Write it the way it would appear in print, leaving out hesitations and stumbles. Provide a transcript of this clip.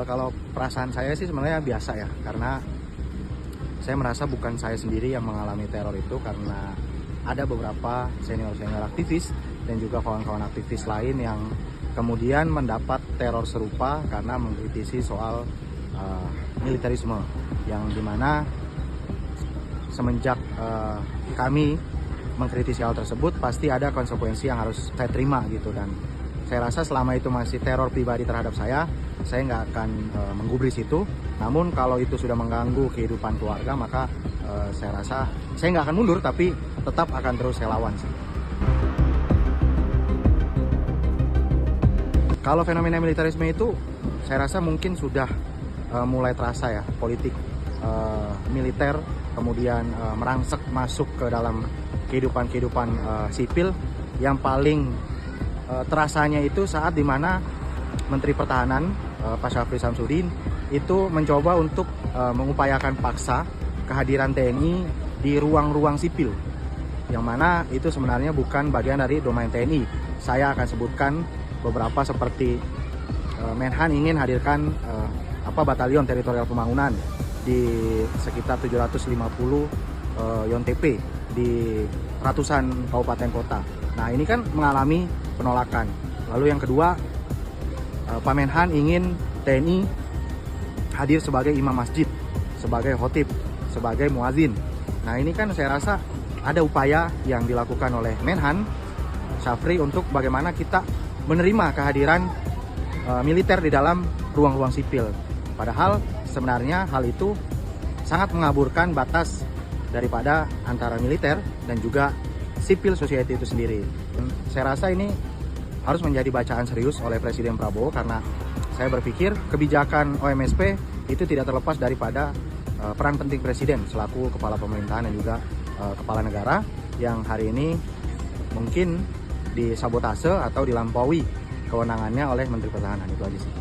Kalau perasaan saya sih sebenarnya biasa ya, karena saya merasa bukan saya sendiri yang mengalami teror itu, karena ada beberapa senior-senior aktivis dan juga kawan-kawan aktivis lain yang kemudian mendapat teror serupa karena mengkritisi soal militerisme, yang dimana semenjak kami mengkritisi hal tersebut pasti ada konsekuensi yang harus saya terima gitu. Dan saya rasa selama itu masih teror pribadi terhadap saya nggak akan menggubris itu. Namun kalau itu sudah mengganggu kehidupan keluarga, maka saya rasa saya nggak akan mundur, tapi tetap akan terus saya lawan sih. Kalau fenomena militerisme itu saya rasa mungkin sudah mulai terasa ya, politik militer kemudian merangsek masuk ke dalam kehidupan sipil. Yang paling terasanya itu saat dimana Menteri Pertahanan Pak Syafri Samsudin itu mencoba untuk mengupayakan paksa kehadiran TNI di ruang-ruang sipil, yang mana itu sebenarnya bukan bagian dari domain TNI. Saya akan sebutkan beberapa, seperti Menhan ingin hadirkan Batalion Teritorial Pembangunan di sekitar 750 YONTP di ratusan kabupaten kota. Nah, ini kan mengalami penolakan. Lalu yang kedua, Pak Menhan ingin TNI hadir sebagai imam masjid, sebagai khotib, sebagai muazin. Nah, ini kan saya rasa ada upaya yang dilakukan oleh Menhan Syafri untuk bagaimana kita menerima kehadiran militer di dalam ruang-ruang sipil. Padahal sebenarnya hal itu sangat mengaburkan batas daripada antara militer dan juga civil society itu sendiri. Saya rasa ini harus menjadi bacaan serius oleh Presiden Prabowo, karena saya berpikir kebijakan OMSP itu tidak terlepas daripada peran penting Presiden selaku kepala pemerintahan dan juga kepala negara, yang hari ini mungkin disabotase atau dilampaui kewenangannya oleh Menteri Pertahanan. Itu aja sih.